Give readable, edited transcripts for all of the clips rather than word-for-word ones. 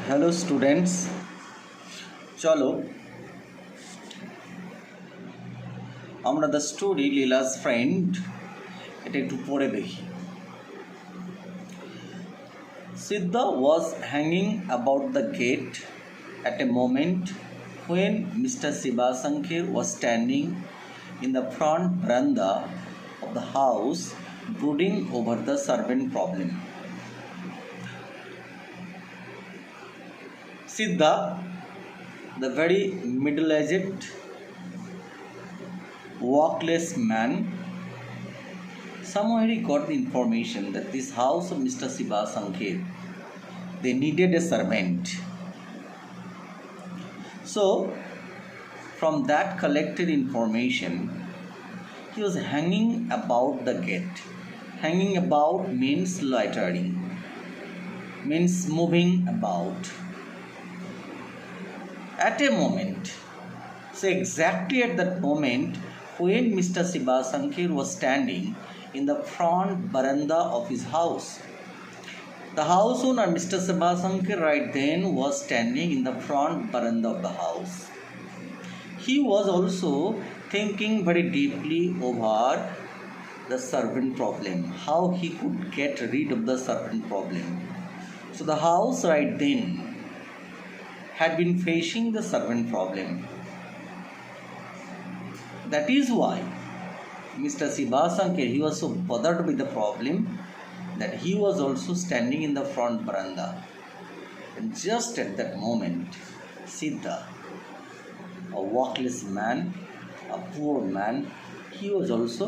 Hello students, চলো আমরা the story Leela's friend এটা একটু পড়ে দেখি। Siddha was hanging about the gate at a moment when Mr. Sibasankar was standing in the front veranda of the house brooding over the servant problem. Siddha, the very middle-aged, workless man, somewhere he got the information that this house of Mr. Sibasankar, they needed a servant. So, from that collected information, he was hanging about the gate. Hanging about means loitering, means moving about. At a moment, so exactly at that moment when Mr. Sibasankar was standing in the front veranda of his house. The house owner, Mr. Sibasankar, right then was standing in the front veranda of the house. He was also thinking very deeply over the servant problem, how he could get rid of the servant problem. So the house right then had been facing the servant problem. That is why Mr. Sibasankar, he was so bothered with the problem that he was also standing in the front veranda. And just at that moment, Siddha, a workless man, a poor man, he was also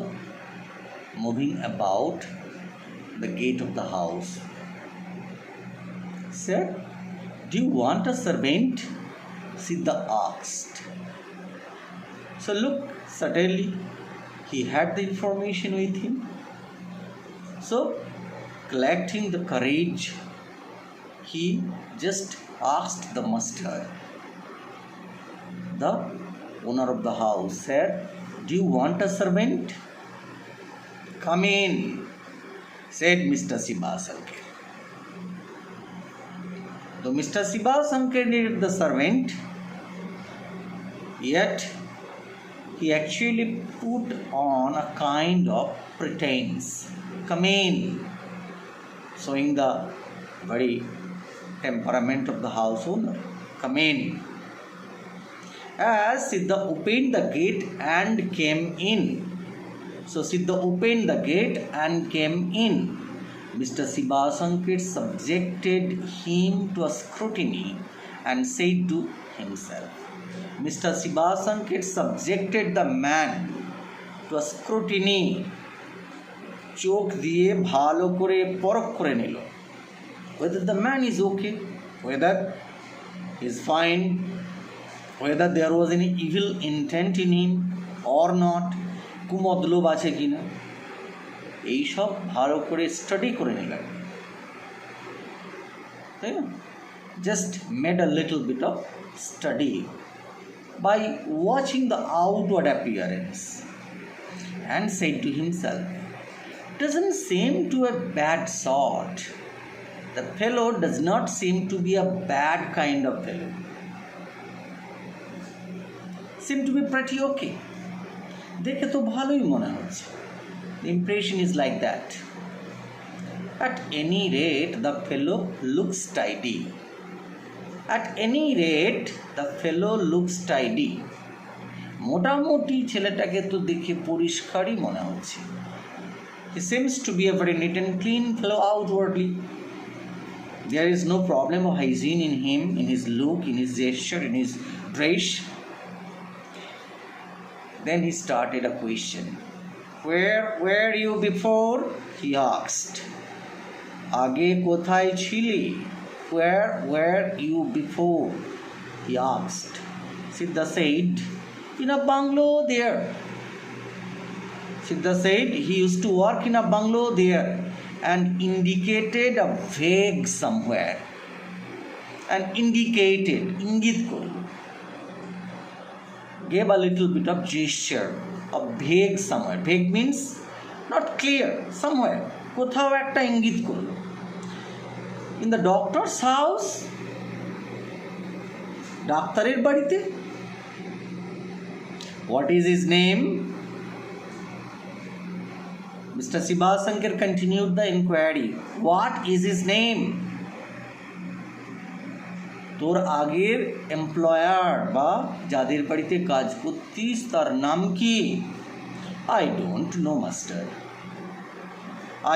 moving about the gate of the house. Sir, do you want a servant? Siddha asked. So look, suddenly he had the information with him. So, collecting the courage, he just asked the master, the owner of the house, said, do you want a servant? Come in, said Mr. Sibasankar. Though Mr. Sibasankar needed the servant, yet he actually put on a kind of pretense. Come in, showing the very temperament of the house owner. Come in. As Siddha opened the gate and came in. So Siddha opened the gate and came in. Mr. Sibasankar subjected him to a scrutiny and said to himself, Mr. Sibasankar subjected the man to a scrutiny. চোখ দিয়ে ভালো করে পরখ করে নিল whether the man is okay, whether he is fine, whether there was any evil intent in him or not, কুমতলব আছে কিনা, এইসব ভালো করে স্টাডি করে নিলেন, তাই না? Just made a little bit of study by watching the outward appearance and said to himself, doesn't seem to a bad sort. The fellow does not seem to be a bad kind of fellow. Seem to be pretty okay. দেখে তো ভালোই মনে হচ্ছে. The impression is like that. At any rate, the fellow looks tidy. At any rate, the fellow looks tidy. মোটামুটি ছেলেটাকে তো দেখে পরিষ্কারই মনে হচ্ছে. He seems to be a very neat and clean fellow outwardly. There is no problem of hygiene in him, in his look, in his gesture, in his dress. Then he started a question. Where were you before? He asked. আগে কোথায় ছিলি? Where were you before? He asked. Siddha said, in a bungalow there. Siddha said he used to work in a bungalow there and indicated a vague somewhere. And indicated, ingit korlo, gave a little bit of gesture of vague somewhere. Vague means not clear, somewhere. কোথাও একটা ইঙ্গিত করলো. In the doctor's house? ডাক্তারের বাড়িতে? What is his name? Mr. Sibasankar continued the inquiry. What is his name? তোর আগের employer বা যাদের বাড়িতে কাজ করতিস তার নাম কি? I don't know, master.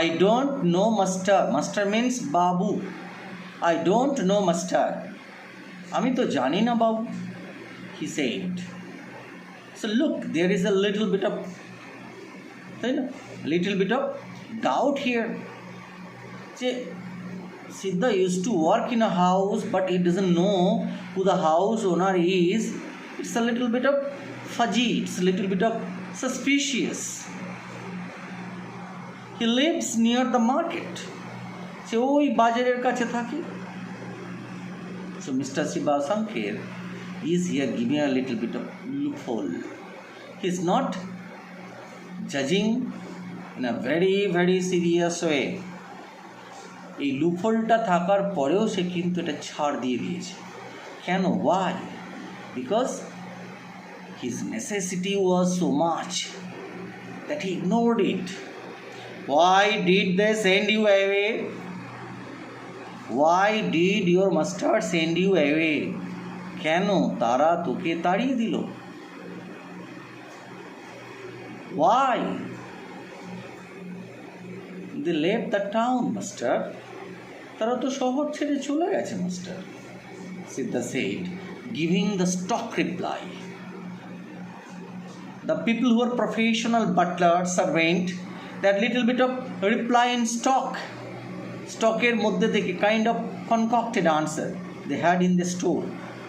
I don't know, master. Master means Babu. I don't know, master. আমি তো জানি না বাবু, he said. So look, there is a little bit of doubt here. যে Siddha used to work in a house, but he doesn't know who the house owner is. It's a little bit of fudgy. It's a little bit of suspicious. He lives near the market. সে ওই বাজারের কাছে থাকে. So Mr. Sibasankar is here giving a little bit of loophole. He is not judging in a very, very serious way. এই লুপহোলটা থাকার পরেও সে কিন্তু এটা ছাড় দিয়ে দিয়েছে। কেন? Why? Because his necessity was so much that he ignored it. Why did they send you away? Why did your master send you away? কেন তারা তোকে তাড়িয়ে দিল? Why? They left the town, master. তারা তো শহর ছেড়ে চলে গেছে, master. Siddha said, giving the stock reply. The people who are professional butler, servant, that little bit of reply in stock. স্টকের মধ্যে থেকে kind of concocted answer they had in the store.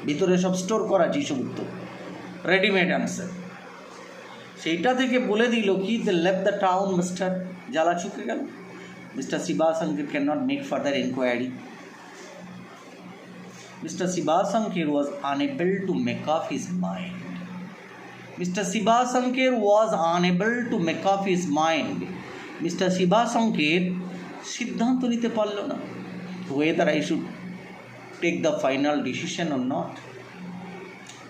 ভিতরে সব স্টোর করা যেসব উত্তর, readymade answer, সেইটা থেকে বলে দিল কি they left the town, master. জ্বালা চুকে গেল। Mr. Sibasankar cannot make further inquiry. Mr. Sibasankar was unable to make up his mind. Mr. Sibasankar was unable to make up his mind. Mr. Sibasankar সিদ্ধান্ত নিতে পারল না, whether I should take the final decision or not,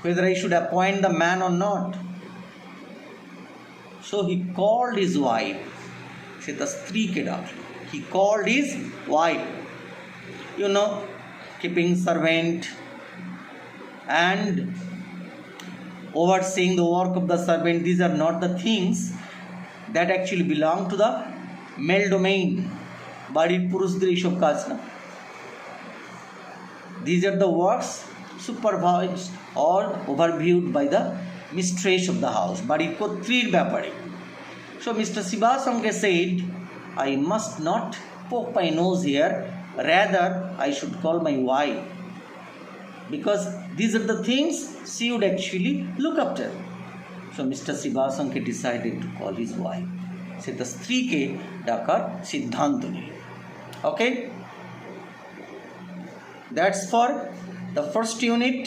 whether I should appoint the man or not. So he called his wife. সে তার স্ত্রীকে ডাকল। He called his wife. You know, keeping servant and overseeing the work of the servant, these are not the things that actually belong to the male domain. বাড়ির পুরুষদের এইসব কাজ না। These are the works supervised or overviewed by the mistress of the house, বাড়ির কর্ত্রীর ব্যাপারে। So Mr. Sibasankar said, I must not poke my nose here, rather I should call my wife, because these are the things she would actually look after. So Mr. Sibasankar decided to call his wife. সে তার স্ত্রীকে ডাকার সিদ্ধান্ত নিল। Okay, that's for the first unit.